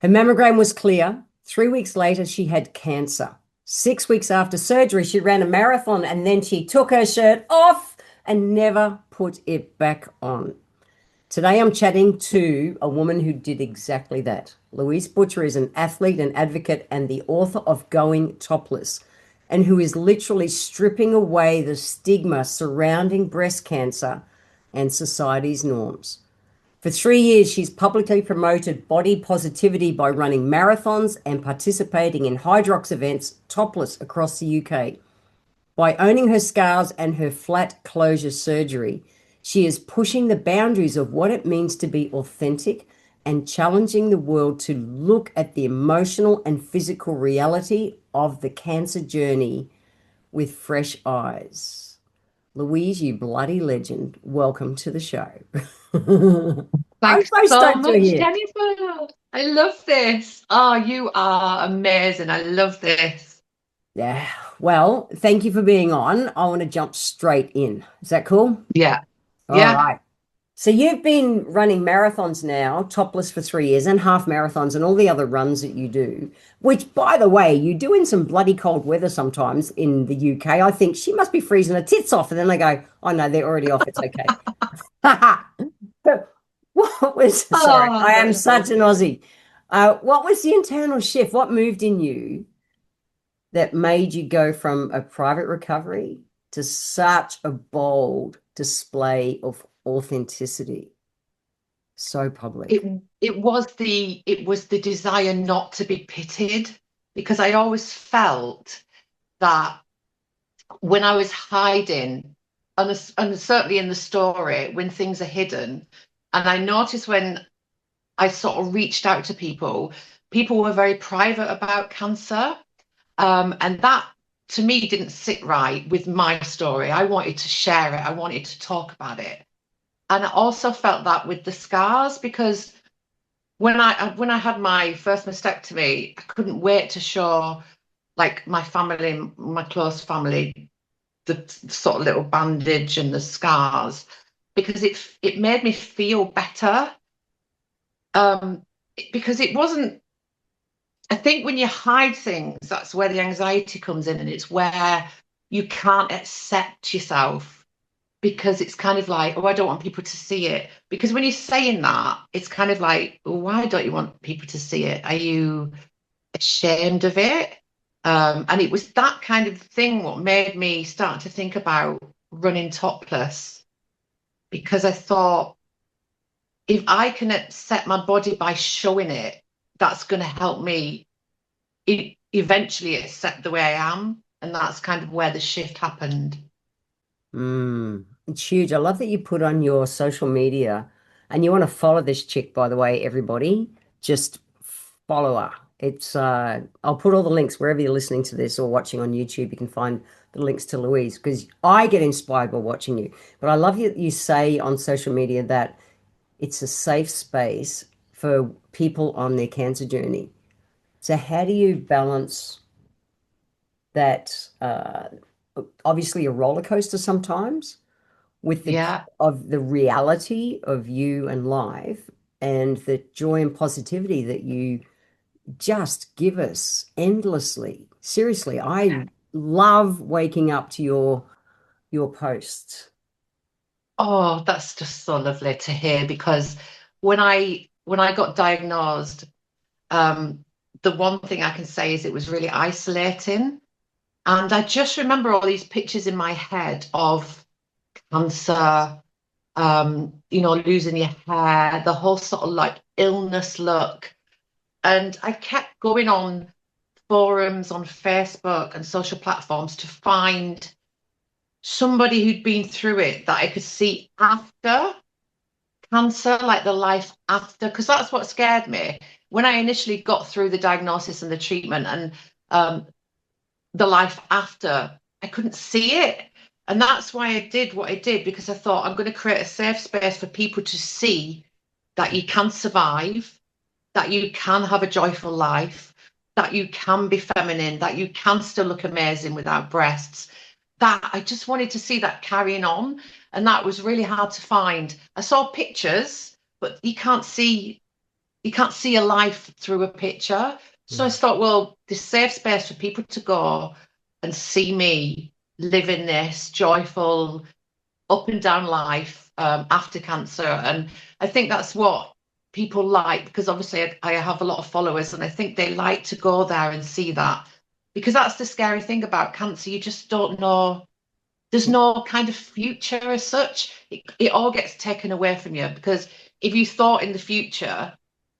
Her mammogram was clear. 3 weeks later, she had cancer. 6 weeks after surgery, she ran a marathon and then she took her shirt off and never put it back on. Today, I'm chatting to a woman who did exactly that. Louise Butcher is an athlete and advocate and the author of Going Topless, and who is literally stripping away the stigma surrounding breast cancer and society's norms. For 3 years, she's publicly promoted body positivity by running marathons and participating in Hydrox events topless across the UK. By owning her scars and her flat closure surgery, she is pushing the boundaries of what it means to be authentic and challenging the world to look at the emotional and physical reality of the cancer journey with fresh eyes. Louise, you bloody legend, welcome to the show. I'm Thanks so so stoked you're much, here. Jennifer. I love this. Oh, you are amazing. I love this. Yeah, well, thank you for being on. I want to jump straight in. Is that cool? Yeah. All Yeah. right. So you've been running marathons now, topless for 3 years, and half marathons and all the other runs that you do, which, by the way, you do in some bloody cold weather sometimes in the UK. I think she must be freezing her tits off. And then they go, oh no, they're already off. It's okay. What was, sorry, Oh, I am that's such an lovely. Aussie. What was the internal shift? What moved in you that made you go from a private recovery to such a bold display of authenticity? So It public. it was the desire not to be pitted because I always felt that when I was hiding, and certainly in the story, when things are hidden, and I noticed when I sort of reached out to people, people were very private about cancer. And that to me didn't sit right with my story. I wanted to share it, I wanted to talk about it. And I also felt that with the scars because when I had my first mastectomy, I couldn't wait to show like my family, my close family, the sort of little bandage and the scars because it made me feel better. Um, because it wasn't I think when you hide things, that's where the anxiety comes in, and it's where you can't accept yourself because it's kind of like, oh, I don't want people to see it. Because when you're saying that, it's kind of like, well, why don't you want people to see it? Are you ashamed of it? And it was that kind of thing what made me start to think about running topless because I thought if I can accept my body by showing it, that's going to help me eventually accept the way I am. And that's kind of where the shift happened. It's huge. I love that you put on your social media and you want to follow this chick, by the way, everybody. Just follow her. I'll put all the links wherever you're listening to this or watching on YouTube. You can find the links to Louise because I get inspired by watching you. But I love you say on social media that it's a safe space for people on their cancer journey. So how do you balance that? Obviously a roller coaster sometimes with the Yeah. of the reality of you and life and the joy and positivity that you just give us endlessly. Seriously, I love waking up to your posts. Oh, that's just so lovely to hear because when I got diagnosed, um, the one thing I can say is it was really isolating. And I just remember all these pictures in my head of cancer, losing your hair, the whole sort of like illness look. And I kept going on forums on Facebook and social platforms to find somebody who'd been through it that I could see after cancer, like the life after, because that's what scared me. When I initially got through the diagnosis and the treatment and the life after, I couldn't see it. And that's why I did what I did, because I thought I'm going to create a safe space for people to see that you can survive, that you can have a joyful life, that you can be feminine, that you can still look amazing without breasts. That I just wanted to see that carrying on. And that was really hard to find. I saw pictures, but you can't see. you can't see a life through a picture. So I Mm. thought, well, this safe space for people to go and see me living this joyful up and down life after cancer. And I think that's what people like, because obviously I have a lot of followers and I think they like to go there and see that, because that's the scary thing about cancer. You just don't know. There's no kind of future as such. It all gets taken away from you, because if you thought in the future,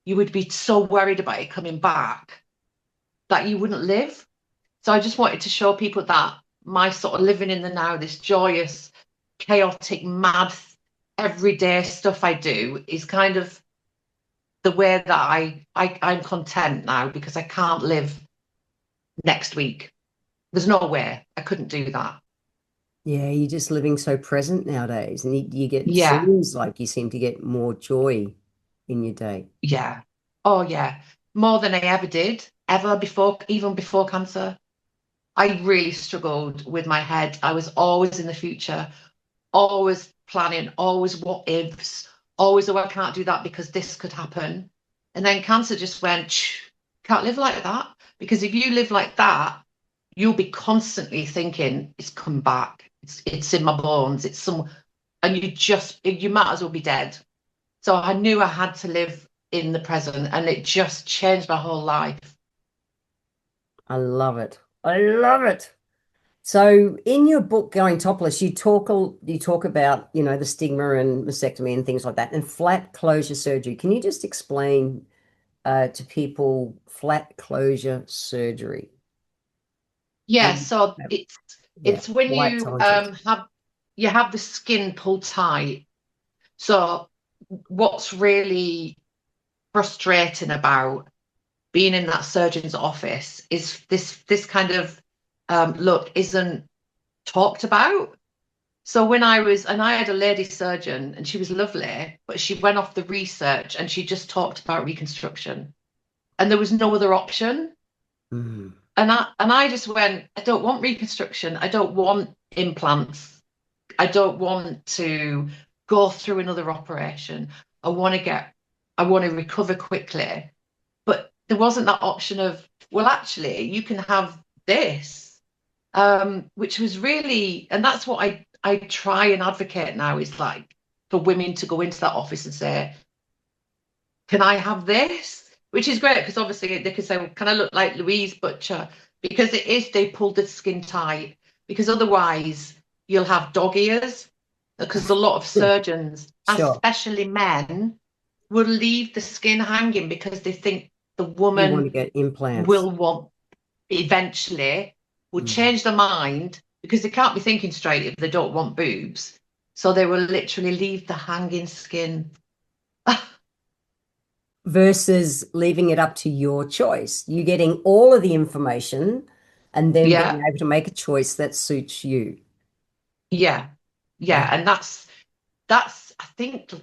you would be so worried about it coming back that you wouldn't live. So I just wanted to show people that my sort of living in the now, this joyous, chaotic, mad, everyday stuff I do is kind of the way that I'm content now, because I can't live next week. There's no way I couldn't do that. Yeah, you're just living so present nowadays, and you get Yeah, seems like you seem to get more joy in your day. yeah. Oh yeah. More than I ever did, ever before, even before cancer. I really struggled with my head. I was always in the future, always planning, always what ifs, always, oh, I can't do that because this could happen. And then cancer just went, "Shh, can't live like that." Because if you live like that, you'll be constantly thinking, it's come back. It's in my bones. It's some, and you might as well be dead. So I knew I had to live in the present, and it just changed my whole life. I love it. I love it. So in your book, Going Topless, you talk about, the stigma and mastectomy and things like that, and flat closure surgery. Can you just explain to people flat closure surgery? Yeah, And so yeah, it's when why it's you so interesting. have the skin pulled tight. So what's really frustrating about being in that surgeon's office is this kind of look isn't talked about. So when I had a lady surgeon and she was lovely, but she went off the research and she just talked about reconstruction, and there was no other option. Mm. And I just went, I don't want reconstruction. I don't want implants. I don't want to go through another operation. I want to get, I want to recover quickly. But there wasn't that option of, well, actually, you can have this, which was really, and that's what I try and advocate now, is like for women to go into that office and say, can I have this? Which is great, because obviously they can say, well, can I look like Louise Butcher? Because it is, they pulled the skin tight, because otherwise you'll have dog ears. Because a lot of surgeons, Sure. especially men, will leave the skin hanging because they think the You want to woman get implants. will want, eventually will Mm. change their mind, because they can't be thinking straight if they don't want boobs. So they will literally leave the hanging skin. Versus leaving it up to your choice. You getting all of the information and then being Yeah. able to make a choice that suits you. Yeah, yeah, Wow. and that's I think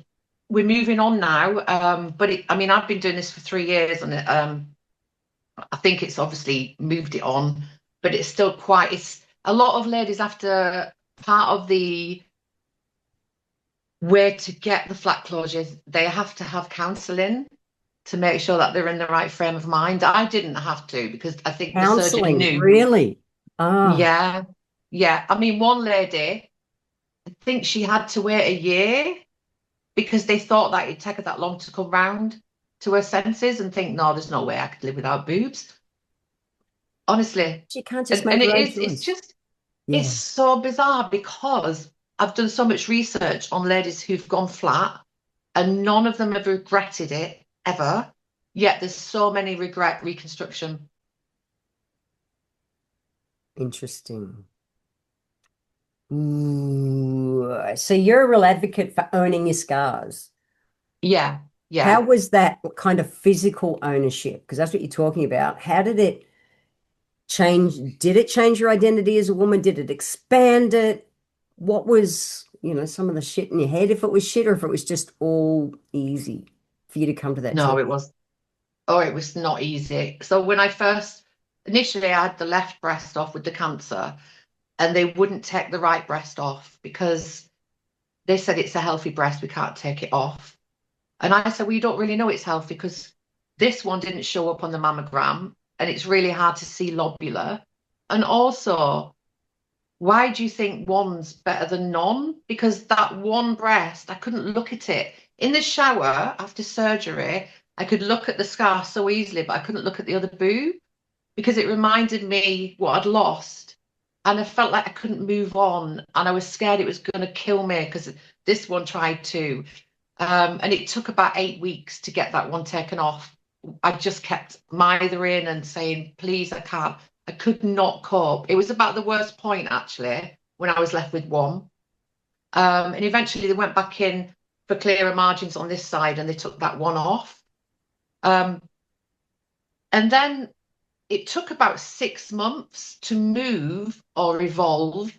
we're moving on now. But I mean, I've been doing this for 3 years, and I think it's obviously moved it on, but it's still quite. It's a lot of ladies, after part of the way to get the flat closures, they have to have counselling to make sure that they're in the right frame of mind. I didn't have to, because I think the surgeon Counseling, knew. really? Ah, Yeah, yeah. I mean, one lady, I think she had to wait a year because they thought that it'd take her that long to come round to her senses and think, no, there's no way I could live without boobs. Honestly. she can't just And make it her own is, choice. it's Yeah. so bizarre, because I've done so much research on ladies who've gone flat and none of them have regretted it ever. Yet there's so many regret reconstruction. Interesting. Ooh. So you're a real advocate for owning your scars. Yeah, How yeah. was that kind of physical ownership? Because that's what you're talking about. How did it change? Did it change your identity as a woman? Did it expand it? What was, some of the shit in your head, if it was shit or if it was just all easy for you to come to that No, choice? it was not easy. So when initially I had the left breast off with the cancer, and they wouldn't take the right breast off because they said it's a healthy breast, we can't take it off. And I said, well, you don't really know it's healthy because this one didn't show up on the mammogram and it's really hard to see lobular. And also, why do you think one's better than none? Because that one breast, I couldn't look at it. In the shower after surgery, I could look at the scar so easily, but I couldn't look at the other boob because it reminded me what I'd lost. And I felt like I couldn't move on. And I was scared it was going to kill me because this one tried to. And it took about 8 weeks to get that one taken off. I just kept mithering and saying, please, I can't. I could not cope. It was about the worst point, actually, when I was left with one. And eventually they went back in for clearer margins on this side and they took that one off. Um, and then it took about 6 months to move or evolve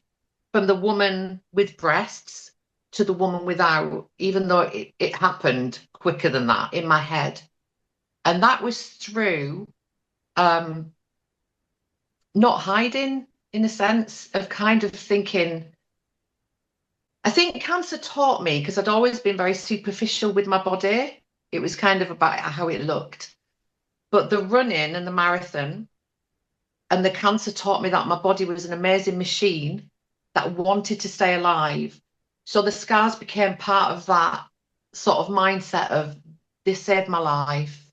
from the woman with breasts to the woman without, even though it happened quicker than that in my head. And that was through um, not hiding, in a sense of kind of thinking. I think cancer taught me because I'd always been very superficial with my body. It was kind of about how it looked. But the running and the marathon and the cancer taught me that my body was an amazing machine that wanted to stay alive. So the scars became part of that sort of mindset of this saved my life.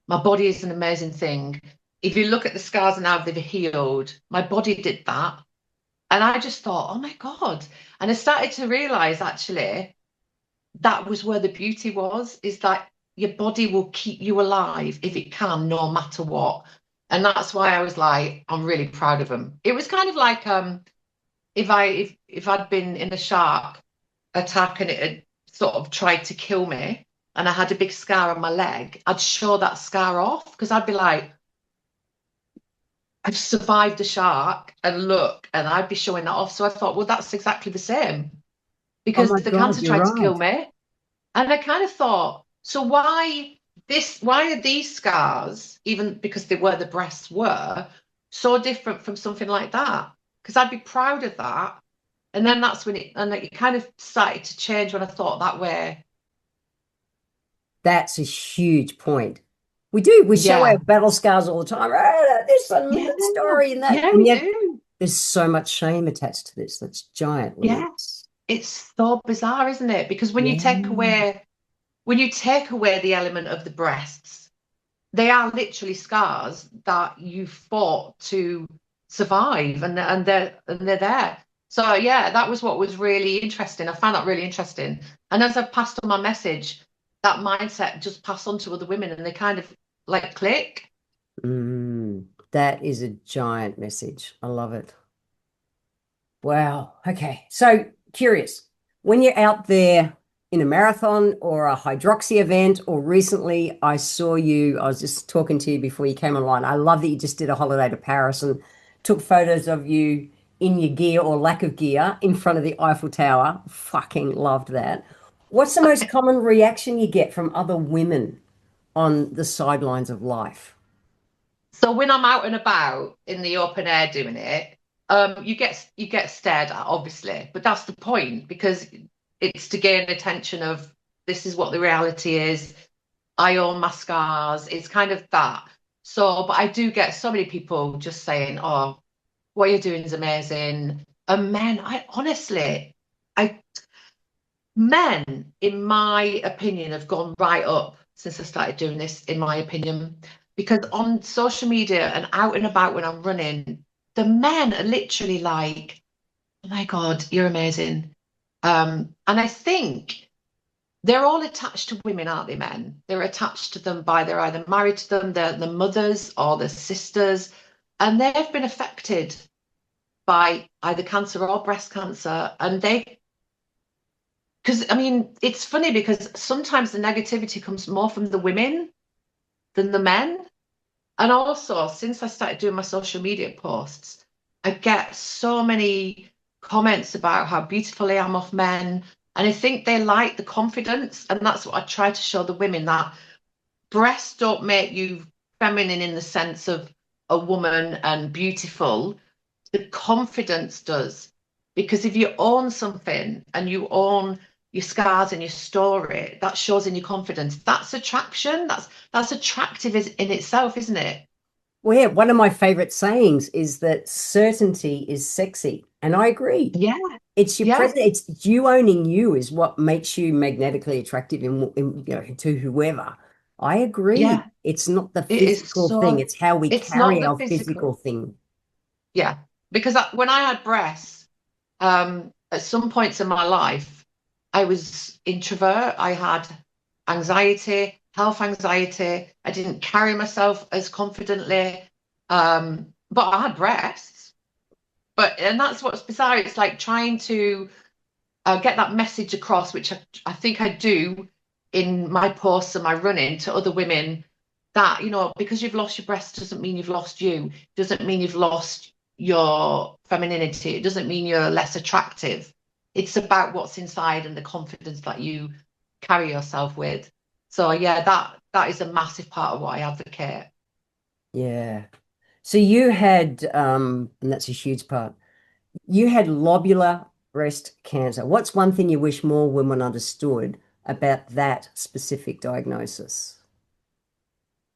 My body is an amazing thing. If you look at the scars and how they've healed, my body did that. And I just thought, oh my God. And I started to realize actually that was where the beauty was, is that your body will keep you alive if it can, no matter what. And that's why I was like, I'm really proud of them. It was kind of like if I'd been in a shark attack and it had sort of tried to kill me and I had a big scar on my leg, I'd show that scar off because I'd be like, I've survived a shark and look, and I'd be showing that off. So I thought, well, that's exactly the same Oh because my the God, cancer you're tried to kill right. me. And I kind of thought, so why are these scars, even because they were the breasts were, so different from something like that? Because I'd be proud of that. And then that's when it kind of started to change when I thought that way. That's a huge point. We show our Yeah. battle scars all the time. "Ah, this and Yeah. that story and that. Yeah, And we yet do. there's so much shame attached to this. That's giant, Yeah. Louise. It's so bizarre, isn't it? Because Yeah. when you take away the element of the breasts, they are literally scars that you fought to survive, and they're there. So yeah, that was what was really interesting. I found that really interesting. And as I've passed on my message, that mindset just passed on to other women, and they kind of like click. That is a giant message. I love it. Wow. Okay. So curious. When you're out there in a marathon or a hydroxy event, or recently I saw you, I was just talking to you before you came online. I love that you just did a holiday to Paris and took photos of you in your gear or lack of gear in front of the Eiffel Tower. Fucking loved that. What's the most common reaction you get from other women on the sidelines of life? So when I'm out and about in the open air doing it, you get stared at, obviously, but that's the point because it's to gain attention of this is what the reality is. I own my scars. It's kind of that. So, but I do get so many people just saying, "Oh, what you're doing is amazing." And men, I honestly, I men, in my opinion, have gone right up since I started doing this, in my opinion, because on social media and out and about when I'm running, the men are literally like, "Oh my God, you're amazing." And I think they're all attached to women, aren't they, men? They're attached to them by they're either married to them, they're the mothers or the sisters, and they've been affected by either cancer or breast cancer. And because I mean, it's funny because sometimes the negativity comes more from the women than the men. And also, since I started doing my social media posts, I get so many comments about how beautiful I am of men. And I think they like the confidence. And that's what I try to show the women that breasts don't make you feminine in the sense of a woman and beautiful. The confidence does. Because if you own something and you own your scars and your story, that shows in your confidence. That's attraction. That's attractive in itself, isn't it? Well, yeah, one of my favorite sayings is that certainty is sexy. And I agree. Yeah, It's your yeah, present, it's you owning you is what makes you magnetically attractive to whoever. I agree. yeah. It's not the It is physical thing, so. it's how we It's not carry the our physical physical. thing. Yeah, because when I had breasts, at some points in my life, I was introvert. I had anxiety, health anxiety. I didn't carry myself as confidently. But I had breasts. And that's what's bizarre. It's like trying to get that message across, which I think I do in my posts and my running to other women that, because you've lost your breast doesn't mean you've lost you, doesn't mean you've lost your femininity, it doesn't mean you're less attractive. It's about what's inside and the confidence that you carry yourself with. So yeah, that is a massive part of what I advocate. Yeah. So you had, and that's a huge part, you had lobular breast cancer. What's one thing you wish more women understood about that specific diagnosis?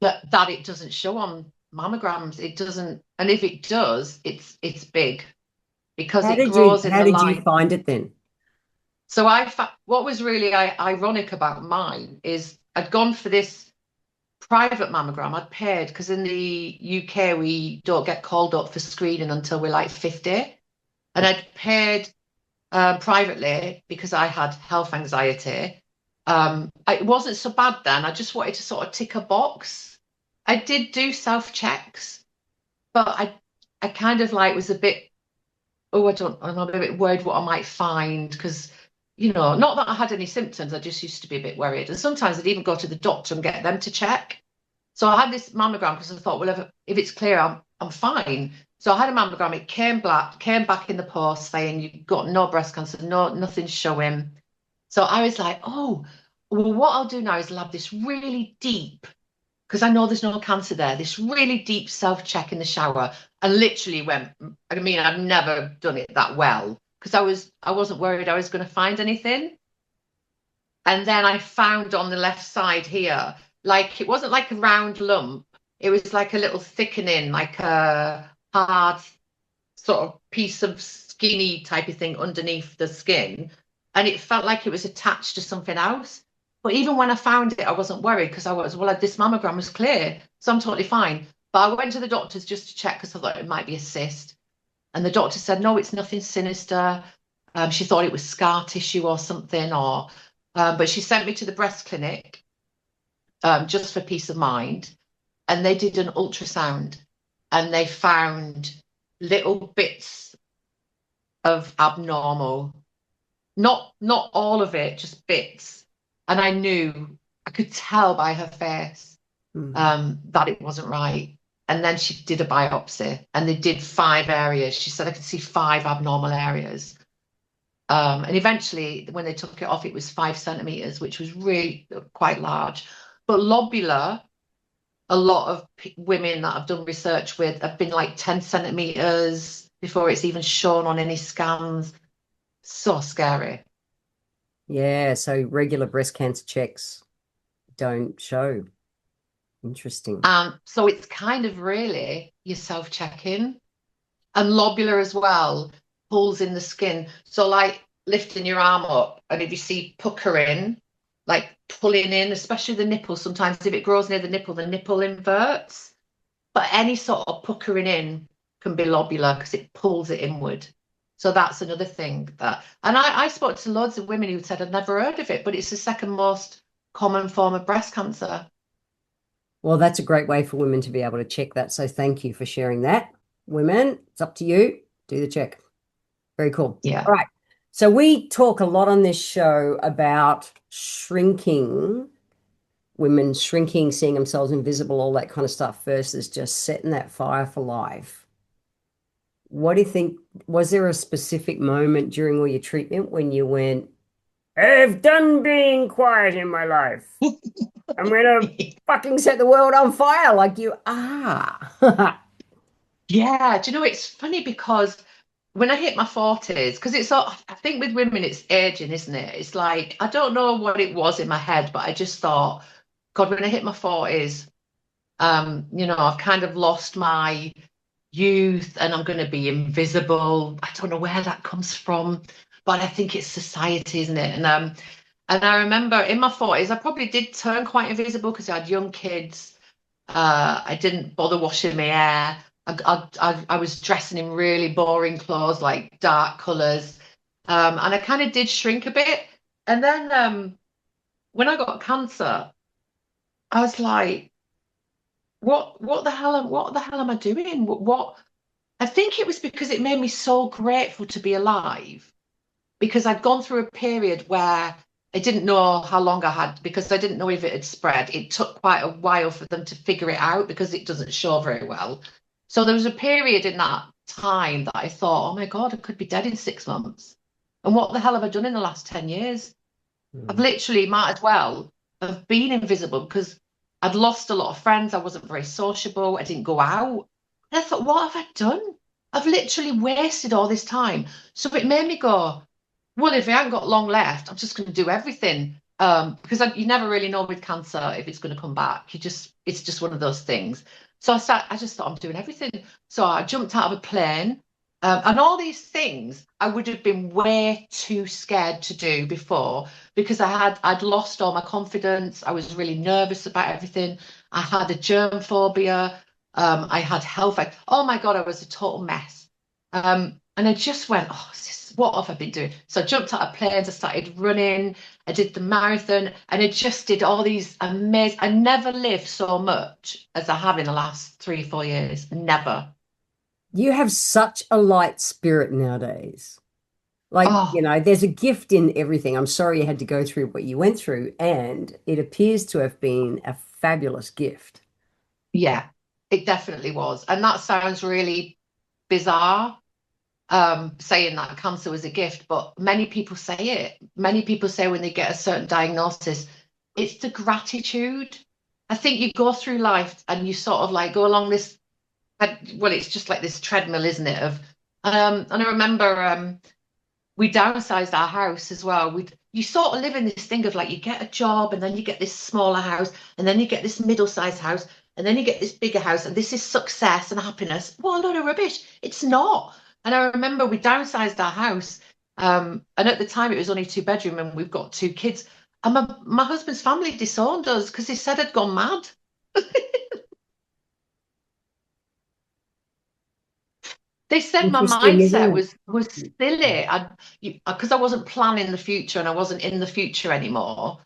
That it doesn't show on mammograms. It doesn't, and if it does, it's big because How it did you grows in how the did you line. find it then? So what was really ironic about mine is I'd gone for this private mammogram. I'd paid because in the UK we don't get called up for screening until we're like 50, and I'd paid privately because I had health anxiety. It wasn't so bad then. I just wanted to sort of tick a box. I did do self checks, but I kind of like was a bit, oh, I'm a bit worried what I might find because, not that I had any symptoms, I just used to be a bit worried. And sometimes I'd even go to the doctor and get them to check. So I had this mammogram because I thought, well, if it's clear, I'm fine. So I had a mammogram. It came back in the post saying you've got no breast cancer, no, nothing's showing. So I was like, oh, well, what I'll do now is I'll have this really deep, because I know there's no cancer there, this really deep self-check in the shower, and literally went, I mean, I've never done it that well because I wasn't worried I was going to find anything. And then I found on the left side here, like it wasn't like a round lump, it was like a little thickening, like a hard sort of piece of skinny type of thing underneath the skin. And it felt like it was attached to something else. But even when I found it, I wasn't worried because I was, well, this mammogram was clear. So I'm totally fine. But I went to the doctors just to check because I thought it might be a cyst. And the doctor said, no, it's nothing sinister. She thought it was scar tissue or something, but she sent me to the breast clinic just for peace of mind. And they did an ultrasound and they found little bits of abnormal, not all of it, just bits. And I could tell by her face Mhm. that it wasn't right. And then she did a biopsy and they did 5 areas. She said I could see 5 abnormal areas. And eventually, when they took it off, it was 5 centimeters, which was really quite large. But lobular, a lot of women that I've done research with have been like 10 centimeters before it's even shown on any scans. So scary. Yeah, so regular breast cancer checks don't show. Interesting. So it's kind of really your self-checking. And lobular as well pulls in the skin. So like lifting your arm up, and if you see puckering, like pulling in, especially the nipple, sometimes if it grows near the nipple inverts. But any sort of puckering in can be lobular because it pulls it inward. So that's another thing and I spoke to loads of women who said I'd never heard of it, but it's the second most common form of breast cancer. Well, that's a great way for women to be able to check that. So thank you for sharing that. Women, it's up to you. Do the check. Very cool. Yeah. All right. So we talk a lot on this show about shrinking, women shrinking, seeing themselves invisible, all that kind of stuff versus just setting that fire for life. What do you think? Was there a specific moment during all your treatment when you went, I've done being quiet in my life. I'm gonna fucking set the world on fire like you are. Yeah. Do you know, it's funny because when I hit my 40s, because it's all, I think with women, it's aging, isn't it? It's like, I don't know what it was in my head, but I just thought, God, when I hit my 40s, I've kind of lost my youth and I'm going to be invisible. I don't know where that comes from, but I think it's society, isn't it? And I remember in my 40s, I probably did turn quite invisible because I had young kids. I didn't bother washing my hair. I was dressing in really boring clothes, like dark colours. And I kind of did shrink a bit. And then when I got cancer, I was like, what the hell am I doing? What I think it was because it made me so grateful to be alive because I'd gone through a period where I didn't know how long I had because I didn't know if it had spread. It took quite a while for them to figure it out because it doesn't show very well. So there was a period in that time that I thought, oh my God, I could be dead in 6 months. And what the hell have I done in the last 10 years? I've Mm. literally might as well have been invisible because I'd lost a lot of friends. I wasn't very sociable. I didn't go out. And I thought, what have I done? I've literally wasted all this time. So it made me go, well, if I haven't got long left, I'm just going to do everything. Because you never really know with cancer if it's going to come back. It's just one of those things. So I just thought I'm doing everything. So I jumped out of a plane. And all these things I would have been way too scared to do before because I'd lost all my confidence. I was really nervous about everything. I had a germ phobia. I had health. Oh my God, I was a total mess. And I just went, oh, what have I been doing? So I jumped out of planes. I started running. I did the marathon, and I just did all these amazing. I never lived so much as I have in the last 3, 4 years. Never. You have such a light spirit nowadays. Like, Oh, there's a gift in everything. I'm sorry you had to go through what you went through, and it appears to have been a fabulous gift. yeah, it definitely was. And that sounds really bizarre, saying that cancer was a gift, but many people say it. Many people say when they get a certain diagnosis, it's the gratitude. I think you go through life and you sort of like go along this, well, it's just like this treadmill, isn't it? And I remember we downsized our house as well. You sort of live in this thing of like you get a job and then you get this smaller house and then you get this middle-sized house and then you get this bigger house and this is success and happiness. Well, a load of rubbish. It's not. And I remember we downsized our house. And at the time it was only 2 bedroom and we've got 2 kids. And my husband's family disowned us because they said I'd gone mad. They said my Interesting, mindset isn't was silly. Because I wasn't planning the future and I wasn't in the future anymore.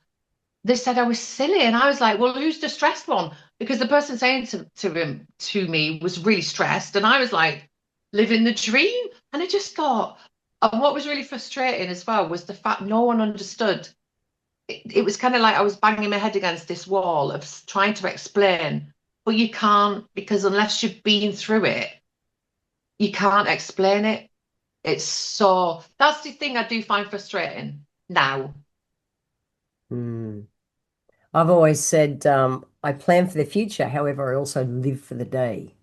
They said I was silly, and I was like, "Well, who's the stressed one?" Because the person saying to me was really stressed, and I was like, living the dream. And I just thought, and what was really frustrating as well was the fact no one understood. It was kind of like I was banging my head against this wall of trying to explain, but you can't because unless you've been through it, you can't explain it. It's so that's the thing I do find frustrating now. it? I've always said I plan for the future. However, I also live for the day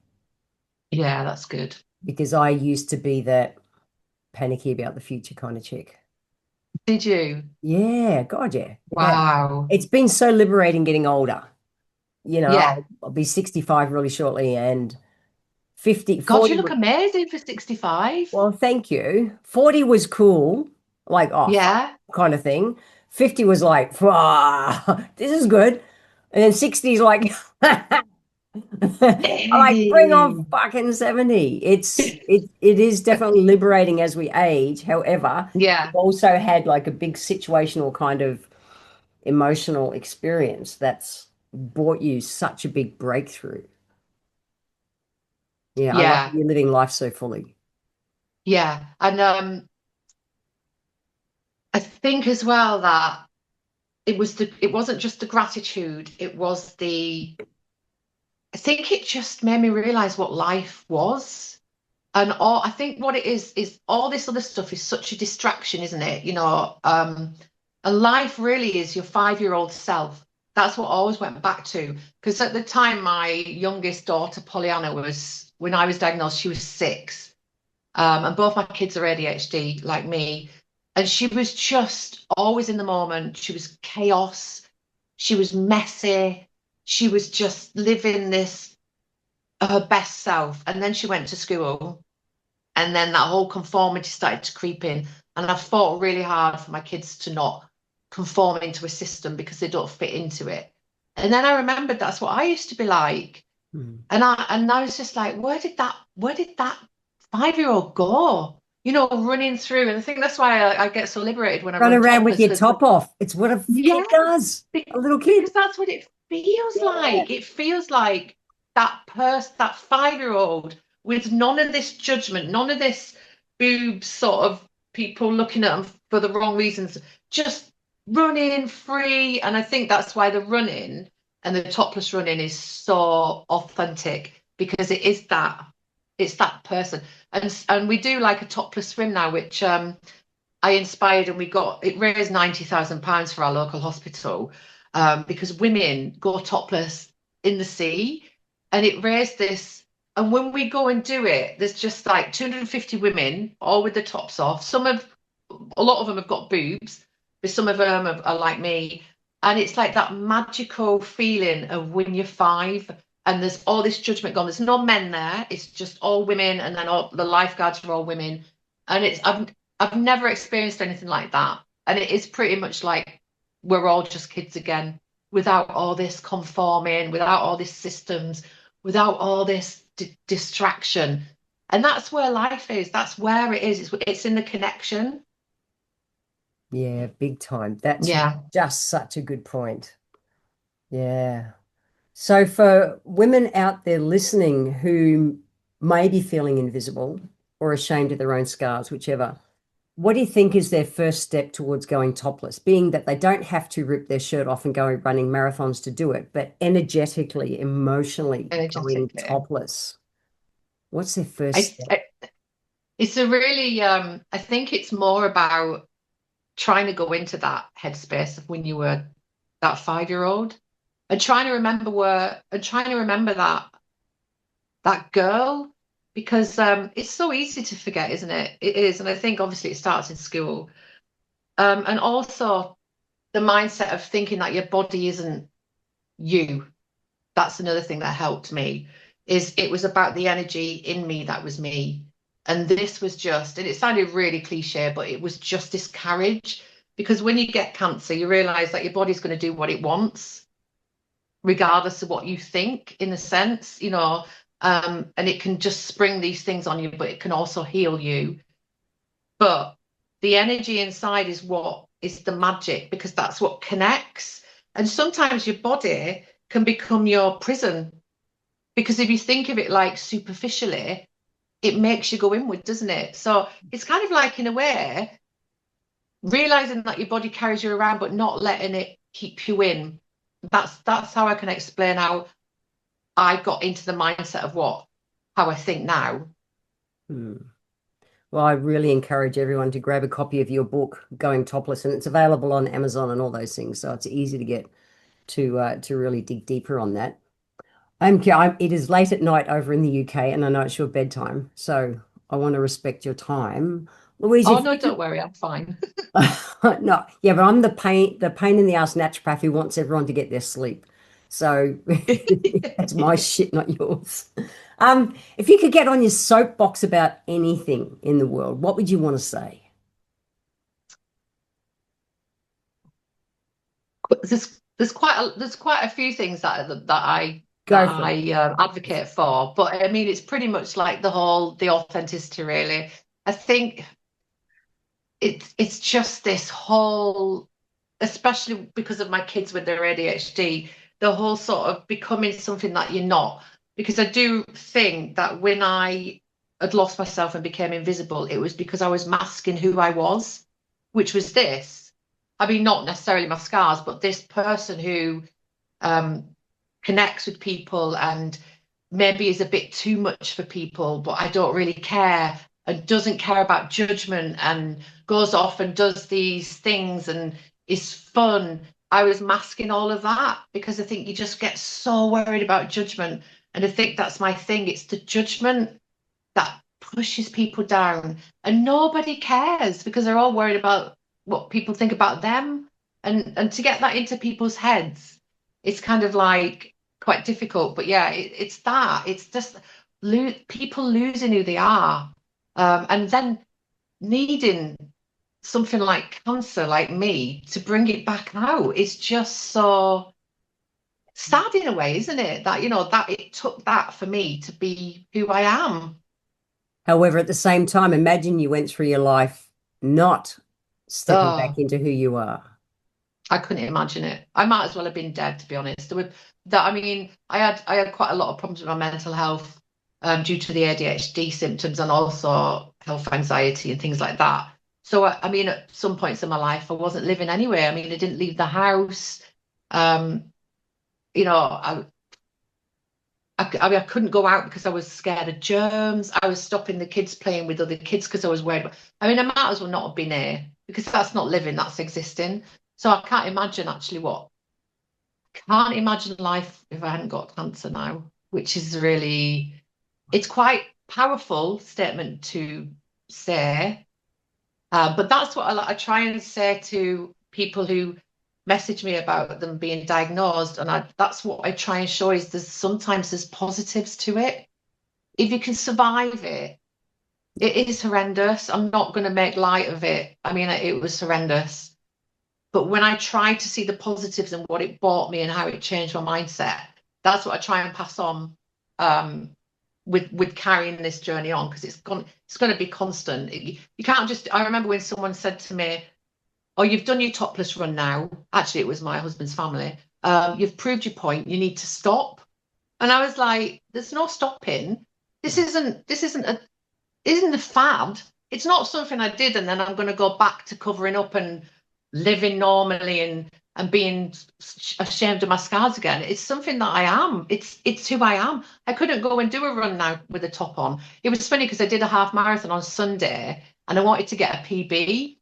Yeah, that's good. because I used to be that panicky about the future kind of chick. Did you? Yeah, God, yeah, yeah. Wow. It's been so liberating getting older. Yeah. I'll be 65 really shortly and 50, God, you 40. look amazing for 65. Well, thank you. 40 was cool, like, oh, fuck, Yeah. kind of thing. 50 was like, "Wow, this is good." And then 60 is like, I like bring on Hey. fucking 70. It is definitely liberating as we age. However, Yeah. we've also had like a big situational kind of emotional experience that's brought you such a big breakthrough. Yeah, I love that Yeah. you're living life so fully. Yeah. And I think as well that it wasn't just the gratitude, it was I think it just made me realize what life was. And all I think what it is all this other stuff is such a distraction, isn't it? And life really is your 5-year-old self. That's what I always went back to. Because at the time, my youngest daughter, Pollyanna, was when I was diagnosed, she was 6. And both my kids are ADHD like me. And she was just always in the moment. She was chaos. She was messy. She was just living this her best self. And then she went to school, and then that whole conformity started to creep in. And I fought really hard for my kids to not conform into a system because they don't fit into it. And then I remembered that's what I used to be like. Mm. And I was just like, where did that 5-year-old go? Running through. And I think that's why I get so liberated when I Run run around with topless, your because top off. It's what a yeah, kid does. A little kid. because that's what it feels Yeah. like. It feels like that 5-year-old, with none of this judgment, none of this boobs sort of people looking at them for the wrong reasons, just running free. And I think that's why the running and the topless running is so authentic, because it's that person. And we do like a topless swim now, which I inspired, and it raised £90,000 for our local hospital, because women go topless in the sea, and it raised this. And when we go and do it, there's just like 250 women, all with the tops off. A lot of them have got boobs, but some of them are like me. And it's like that magical feeling of when you're 5 and there's all this judgment gone. There's no men there. It's just all women, and then all the lifeguards are all women. And I've never experienced anything like that. And it is pretty much like we're all just kids again, without all this conforming, without all these systems, without all this distraction. And that's where life is. That's where it is. It's in the connection. Yeah, big time. That's Yeah. just such a good point. Yeah. So for women out there listening who may be feeling invisible or ashamed of their own scars, whichever, what do you think is their first step towards going topless? Being that they don't have to rip their shirt off and go running marathons to do it, but energetically, emotionally going Energetically. topless. What's their first I, step? I it's a really I think it's more about trying to go into that headspace of when you were that 5-year-old, and trying to remember that girl, because it's so easy to forget, isn't it? It is. And I think obviously it starts in school. And also the mindset of thinking that your body isn't you. That's another thing that helped me, is it was about the energy in me that was me. And this was just, and it sounded really cliche, but it was just this courage. Because when you get cancer, you realize that your body's going to do what it wants, regardless of what you think, in a sense, and it can just spring these things on you, but it can also heal you. But the energy inside is what is the magic, because that's what connects. And sometimes your body can become your prison, because if you think of it like superficially, it makes you go inward, doesn't it? So it's kind of like, in a way, realizing that your body carries you around, but not letting it keep you in. That's how I can explain how I got into the mindset of how I think now. Hmm. Well, I really encourage everyone to grab a copy of your book, Going Topless, and it's available on Amazon and all those things. So it's easy to get to really dig deeper on that. It is late at night over in the UK, and I know it's your bedtime, so I want to respect your time. Louise, Oh if no, you don't could, worry, I'm fine. no, yeah, but I'm the pain in the ass naturopath who wants everyone to get their sleep. So that's my shit, not yours. If you could get on your soapbox about anything in the world, what would you want to say? There's quite a few things Go for it. that I advocate for, but I mean it's pretty much like the authenticity, really. I think it's just this whole, especially because of my kids with their ADHD, the whole sort of becoming something that you're not. Because I do think that when I had lost myself and became invisible, it was because I was masking who I was, which was this. I mean, not necessarily my scars, but this person who um, connects with people and maybe is a bit too much for people, but I don't really care, and doesn't care about judgment, and goes off and does these things and is fun. I was masking all of that because I think you just get so worried about judgment. And I think that's my thing. It's the judgment that pushes people down, and nobody cares because they're all worried about what people think about them. And to get that into people's heads, it's kind of like quite difficult. But yeah, it's that. It's just people losing who they are, and then needing something like cancer, like me, to bring it back out. It's just so sad in a way, isn't it? That, that it took that for me to be who I am. However, at the same time, imagine you went through your life not stepping back Oh, into who you are. I couldn't imagine it. I might as well have been dead, to be honest. There were that I mean, I had quite a lot of problems with my mental health due to the ADHD symptoms and also health anxiety and things like that. So I mean, at some points in my life, I wasn't living anywhere. I mean, I didn't leave the house. Um, I mean, I couldn't go out because I was scared of germs. I was stopping the kids playing with other kids because I was worried. I mean, I might as well not have been here because that's not living, that's existing. So I can't imagine actually can't imagine life if I hadn't got cancer now, which is really, it's quite powerful statement to say. But that's what I try and say to people who message me about them being diagnosed, and that's what I try and show is there's positives to it. If you can survive it, it is horrendous. I'm not going to make light of it. I mean, it was horrendous. But when I try to see the positives and what it brought me and how it changed my mindset, that's what I try and pass on um, with carrying this journey on because it's going to be constant. You can't just. I remember when someone said to me, "Oh, you've done your topless run now." Actually, it was my husband's family. You've proved your point. You need to stop. And I was like, "There's no stopping. This isn't a fad. It's not something I did and then I'm going to go back to covering up and living normally and being ashamed of my scars again. It's something that I am. It's who I am. I couldn't go and do a run now with a top on. It was funny because I did a half marathon on Sunday and I wanted to get a PB.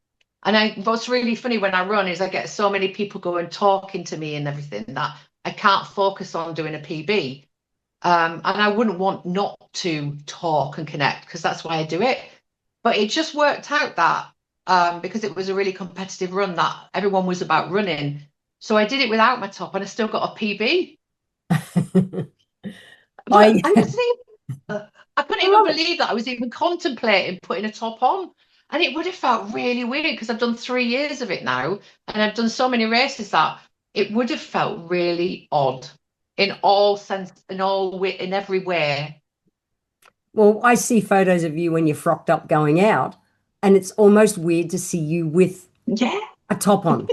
What's really funny when I run is I get so many people going talking to me and everything that I can't focus on doing a PB. And I wouldn't want not to talk and connect because that's why I do it. But it just worked out that because it was a really competitive run that everyone was about running. So I did it without my top and I still got a PB. But I I wasn't even, I couldn't I even love it. believe that I was even contemplating putting a top on. And it would have felt really weird because I've done 3 years of it now and I've done so many races that it would have felt really odd in all sense, in every way. Well, I see photos of you when you're frocked up going out, and it's almost weird to see you with Yeah. a top on.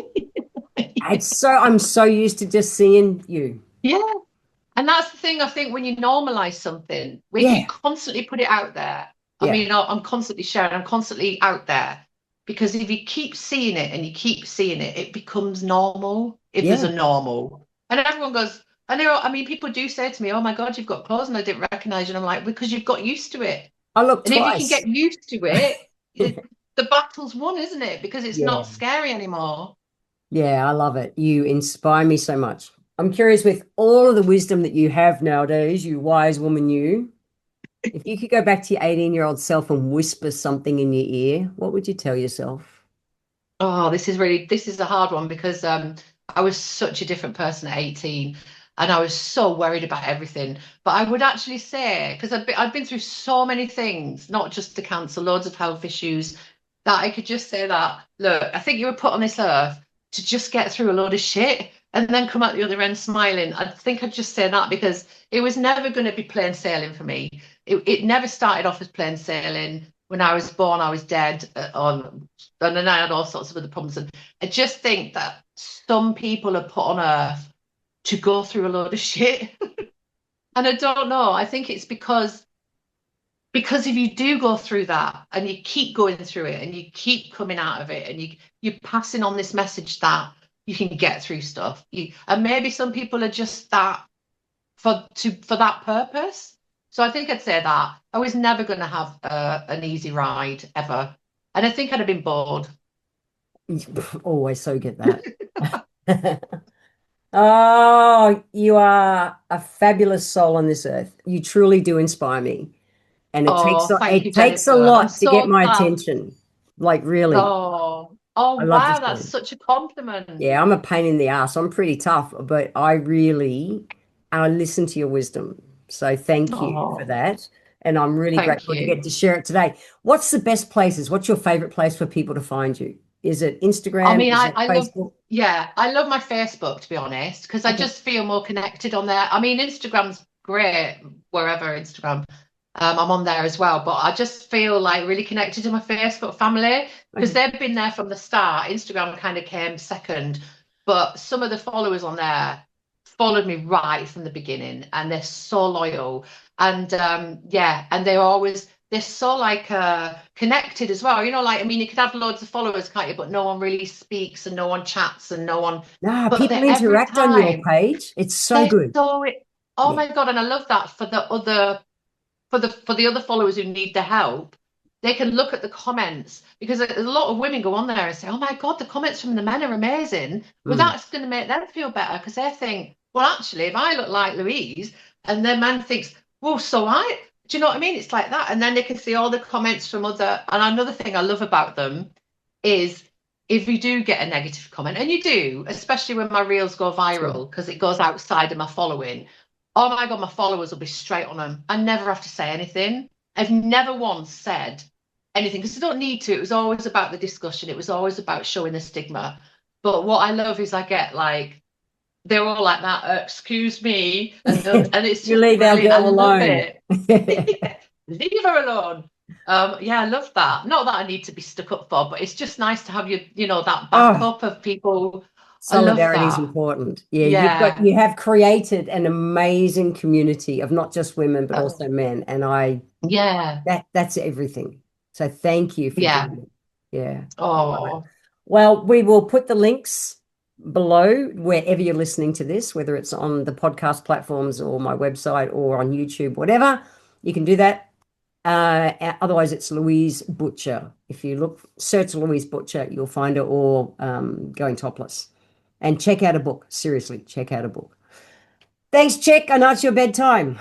I'm so used to just seeing you. Yeah. And that's the thing, I think, when you normalize something, if you Yeah, constantly put it out there, I yeah, mean, I'm constantly sharing, I'm constantly out there. Because if you keep seeing it and you keep seeing it, it becomes normal, if there's yeah. a normal. And everyone goes, I know, I mean, people do say to me, oh my God, you've got clothes and I didn't recognize you. And I'm like, because you've got used to it. I look And if you can get twice. used to it, the battle's won, isn't it? Because it's Yeah. not scary anymore. Yeah, I love it. You inspire me so much. I'm curious with all of the wisdom that you have nowadays, you wise woman, if you could go back to your 18-year-old self and whisper something in your ear, what would you tell yourself? Oh, this is a hard one because I was such a different person at 18 and I was so worried about everything. But I would actually say, because I've been through so many things, not just the cancer, loads of health issues, that I could just say that, look, I think you were put on this earth to just get through a load of shit and then come out the other end smiling. I think I'd just say that because it was never going to be plain sailing for me. It never started off as plain sailing. When I was born, I was dead and then I had all sorts of other problems. And I just think that some people are put on earth to go through a load of shit. And I don't know. I think it's because if you do go through that and you keep going through it and you keep coming out of it and you're passing on this message that you can get through stuff. And maybe some people are just that for that purpose. So I think I'd say that I was never going to have an easy ride ever, and I think I'd have been bored. Always so get that. Oh, you are a fabulous soul on this earth. You truly do inspire me. and Oh, thank you, it takes a Jennifer. I'm lot to get so my glad. attention. Like really, Oh, I love wow, this that's game. such a compliment. Yeah, I'm a pain in the ass. I'm pretty tough, but I listen to your wisdom. So thank you for Oh, that. And I'm really thank grateful to get you. to share it today. What's the best places? What's your favorite place for people to find you? Is it I Instagram? mean, Is it I love, Facebook? yeah, I love my Facebook, to be honest, because I Okay. just feel more connected on there. I mean, Instagram's great, wherever Instagram. I'm on there as well, but I just feel like really connected to my Facebook family because Okay. they've been there from the start. Instagram kind of came second, but some of the followers on there followed me right from the beginning, and they're so loyal. And yeah, and they're so like connected as well. You know, like I mean, you could have loads of followers, can't you? But no one really speaks and no one chats and no one. Nah, But people they every interact on your time page. It's so they're good. so. Oh Yeah. my God, and I love that for the other for the other followers who need the help, they can look at the comments because a lot of women go on there and say, "Oh my God, the comments from the men are amazing." Well, Mm. that's going to make them feel better because they think, "Well, actually, if I look like Louise," and their man thinks, "Well, so I." Do you know what I mean? It's like that, and then they can see all the comments from other. And another thing I love about them is if you do get a negative comment, and you do, especially when my reels go Sure. viral because it goes outside of my following. Oh my God, my followers will be straight on them. I never have to say anything. I've never once said anything because I don't need to. It was always about the discussion. It was always about showing the stigma. But what I love is I get like, they're all like that, excuse me. And it's You just leave our brilliant. I girl love alone. it. Leave her alone. Yeah, I love that. Not that I need to be stuck up for, but it's just nice to have that Oh, backup of people. I love solidarity is that. important. Yeah, Yeah. you have created an amazing community of not just women, but Oh, also men. And yeah. that's everything. So thank you for Yeah. doing it. Yeah, I love it. Oh. Well, we will put the links below wherever you're listening to this, whether it's on the podcast platforms or my website or on YouTube, whatever. You can do that. Otherwise, it's Louise Butcher. If you search Louise Butcher, you'll find her, or Going Topless. And check out a book. Seriously, check out a book. Thanks, Chick. I know it's your bedtime.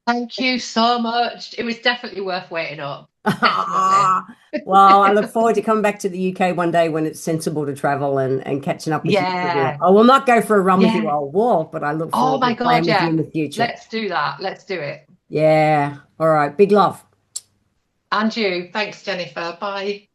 Thank you so much. It was definitely worth waiting up. Definitely. Well, I look forward to coming back to the UK one day when it's sensible to travel and catching up with you for a bit. Yeah. I will not go for a run with you. Yeah. I'll walk, but I look Oh forward my to playing God, with you yeah. in the future. Let's do that. Let's do it. Yeah. All right. Big love. And you. Thanks, Jennifer. Bye.